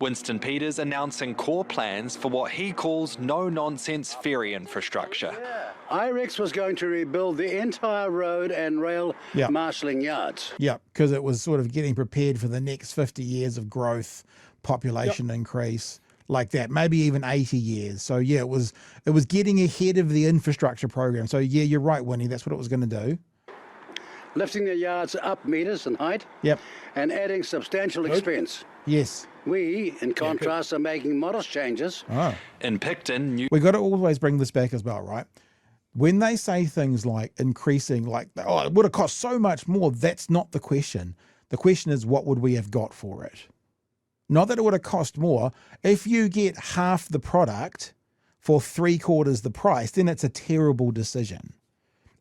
Winston Peters announcing core plans for what he calls no-nonsense ferry infrastructure. IREX was going to rebuild the entire road and rail marshalling yards. Yeah, because it was sort of getting prepared for the next 50 years of growth, population increase, like that, maybe even 80 years. So yeah, it was getting ahead of the infrastructure program. So yeah, you're right, Winnie, that's what it was going to do. Lifting the yards up meters in height. Yep. And adding substantial expense. Yes. We, in contrast, are making modest changes. In Picton, we got to always bring this back as well, right? When they say things like increasing, like, oh, it would have cost so much more, that's not the question. The question is, what would we have got for it? Not that it would have cost more. If you get half the product for 3/4 the price, then it's a terrible decision.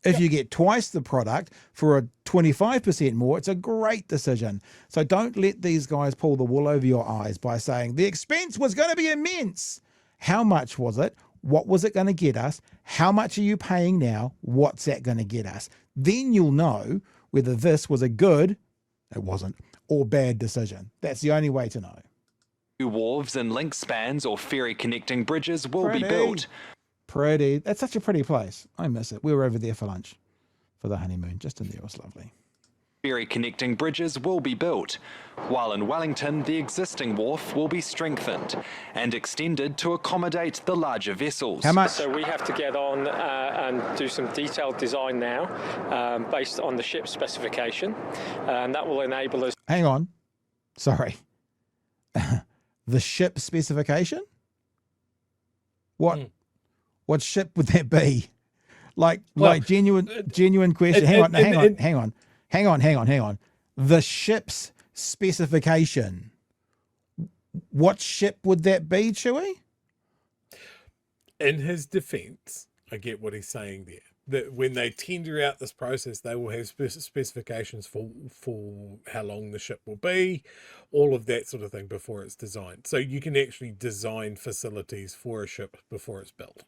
If you get twice the product for a 25% more, it's a great decision. So don't let these guys pull the wool over your eyes by saying the expense was going to be immense. How much was it? What was it going to get us? How much are you paying now? What's that going to get us? Then you'll know whether this was a good, it wasn't, or bad decision. That's the only way to know. New wharves and link spans or ferry connecting bridges will be built. Pretty. That's such a pretty place. I miss it. We were over there for lunch for the honeymoon. Just in there. It was lovely. Ferry connecting bridges will be built, while in Wellington the existing wharf will be strengthened and extended to accommodate the larger vessels. How much? So we have to get on and do some detailed design now based on the ship specification, and that will enable us... Hang on. Sorry. The ship specification? What? What ship would that be? Like genuine question. Hang on. The ship's specification. What ship would that be, Chewie? In his defense, I get what he's saying there. That when they tender out this process, they will have specifications for how long the ship will be, all of that sort of thing before it's designed. So you can actually design facilities for a ship before it's built.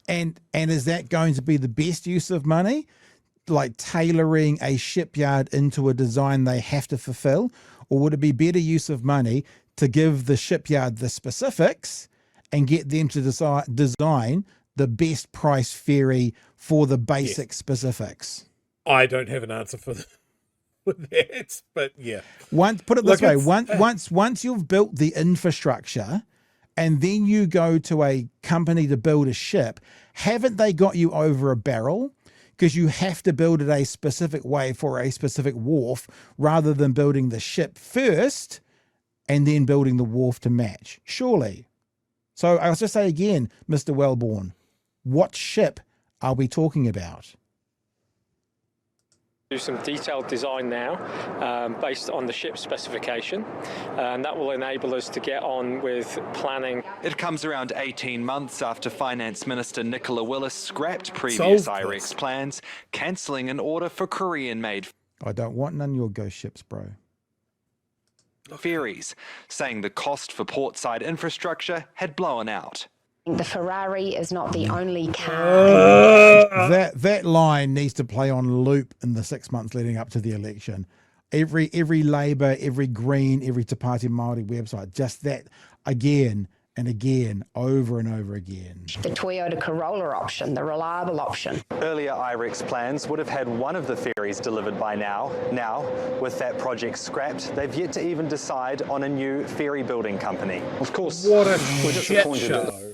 And is that going to be the best use of money? Like tailoring a shipyard into a design they have to fulfill? Or would it be better use of money to give the shipyard the specifics and get them to design the best price ferry for the basic specifics? I don't have an answer for that, but yeah. Put it this way, once you've built the infrastructure and then you go to a company to build a ship, haven't they got you over a barrel? Because you have to build it a specific way for a specific wharf rather than building the ship first and then building the wharf to match, surely. So I'll just say again, Mr. Wellborn, what ship are we talking about? Do some detailed design now based on the ship specification, and that will enable us to get on with planning. It comes around 18 months after Finance Minister Nicola Willis scrapped previous IREX plans, cancelling an order for Korean-made I don't want none of your ghost ships, bro. ferries, saying the cost for portside infrastructure had blown out. The Ferrari is not the only car. That line needs to play on loop in the 6 months leading up to the election. Every Labour, every Green, every Te Pāti Māori website, just that again and again, over and over again. The Toyota Corolla option, the reliable option. Earlier IREX plans would have had one of the ferries delivered by now. Now, with that project scrapped, they've yet to even decide on a new ferry building company. Of course, what a we're shit show.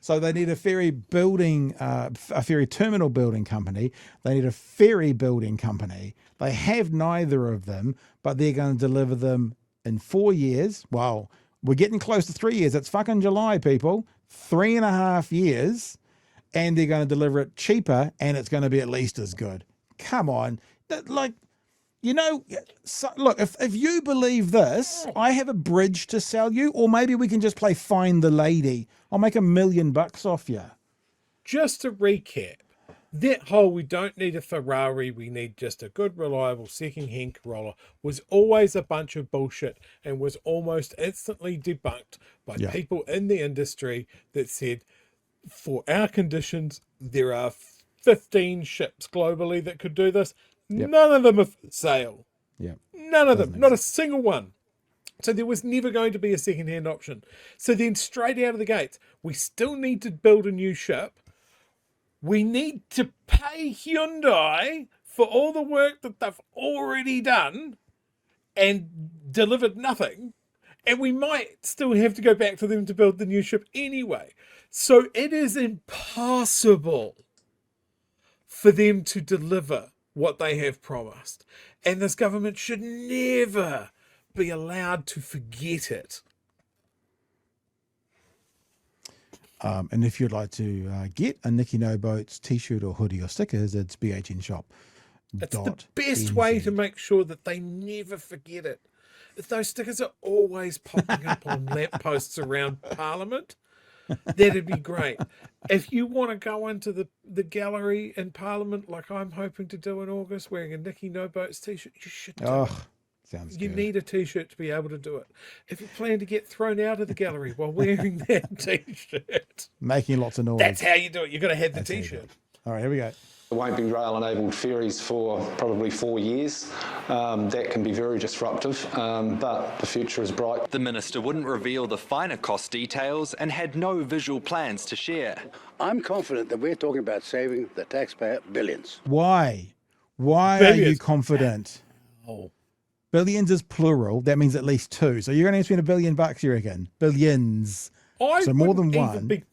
So they need a ferry building, a ferry terminal building company. They need a ferry building company. They have neither of them, but they're going to deliver them in 4 years. Wow. We're getting close to 3 years. It's fucking July, people. 3.5 years. And they're going to deliver it cheaper and it's going to be at least as good. Come on. Like, you know, so, look, if you believe this, I have a bridge to sell you, or maybe we can just play Find the Lady. I'll make $1 million off you. Just to recap, that whole we don't need a Ferrari, we need just a good, reliable second-hand Corolla was always a bunch of bullshit and was almost instantly debunked by people in the industry that said, for our conditions, there are 15 ships globally that could do this. None of them are for sale. None of them. Not a single one. So there was never going to be a second-hand option. So then straight out of the gates, we still need to build a new ship. We need to pay Hyundai for all the work that they've already done and delivered nothing. And we might still have to go back to them to build the new ship anyway. So it is impossible for them to deliver what they have promised. And this government should never be allowed to forget it. And if you'd like to get a Nicky No Boats t-shirt or hoodie or stickers, it's BHN Shop. It's the best way to make sure that they never forget it. If those stickers are always popping up on lampposts around Parliament, that'd be great. If you want to go into the gallery in Parliament, like I'm hoping to do in August, wearing a Nicky No Boats t-shirt, you should do it. Sounds You good. need a t-shirt to be able to do it. If you plan to get thrown out of the gallery while wearing that t-shirt, Making lots of noise. that's how you do it. You've got to have the That's how you do t-shirt. it. All right, here we go. There won't be rail-enabled ferries for probably 4 years. That can be very disruptive, but the future is bright. The minister wouldn't reveal the finer cost details and had no visual plans to share. I'm confident that we're talking about saving the taxpayer billions. Why? Why are you Billions. confident? Oh. Billions is plural. That means at least two. So you're going to spend $1 billion, you reckon? Billions. So more than one.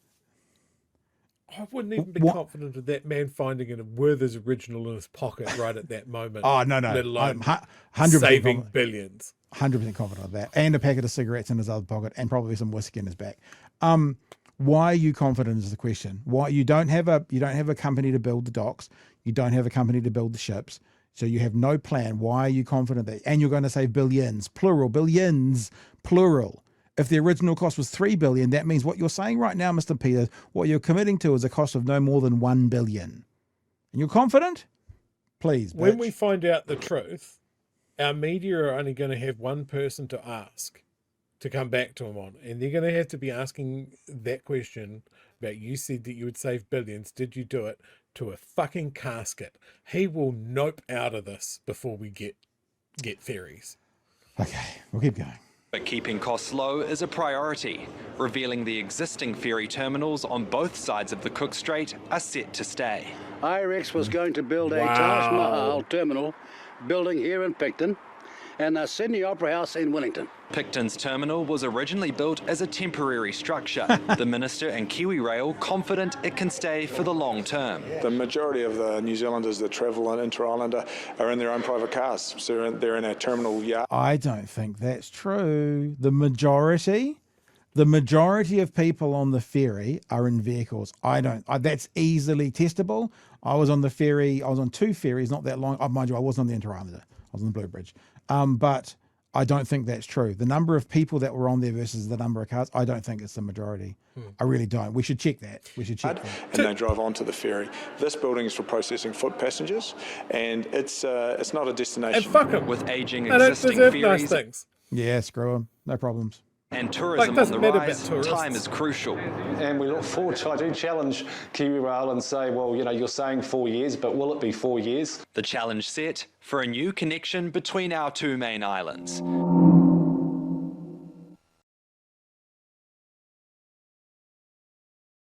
I wouldn't even be confident of that man finding a Werther's original in his pocket right at that moment. Oh, no. Let alone 100% saving billions. 100% confident of that. And a packet of cigarettes in his other pocket and probably some whiskey in his back. Why are you confident is the question. Why you don't have a company to build the docks. You don't have a company to build the ships. So you have no plan. Why are you confident that? And you're going to save billions, plural, billions, plural. If the original cost was $3 billion, that means what you're saying right now, Mr. Peters, what you're committing to is a cost of no more than $1 billion. And you're confident? Please, When bitch. we find out the truth, our media are only going to have one person to ask to come back to him on. And they're going to have to be asking that question about, you said that you would save billions. Did you do it? To a fucking casket. He will nope out of this before we get ferries. Okay, we'll keep going. But keeping costs low is a priority, revealing the existing ferry terminals on both sides of the Cook Strait are set to stay. IREX was going to build a Wow. Taj Mahal terminal building here in Picton and a Sydney Opera House in Wellington. Picton's terminal was originally built as a temporary structure. The minister and Kiwi Rail confident it can stay for the long term. The majority of the New Zealanders that travel in inter-island are in their own private cars, so they're in a terminal yard. I don't think that's true. The majority of people on the ferry are in vehicles. That's easily testable. I was on two ferries not that long. Oh, mind you, I wasn't on the Inter-Islander. I was on the Blue Bridge. But I don't think that's true. The number of people that were on there versus the number of cars, I don't think it's the majority. I really don't. We should check that. And they drive onto the ferry. This building is for processing foot passengers, and it's not a destination. And fuck them. With aging They don't existing deserve nice ferries things. Yeah, screw them. No problems. and tourism on doesn't the matter about rise, tourists. time is crucial. And we look forward to, I do challenge Kiwi Rail and say, well, you know, you're saying 4 years, but will it be 4 years? The challenge set for a new connection between our two main islands.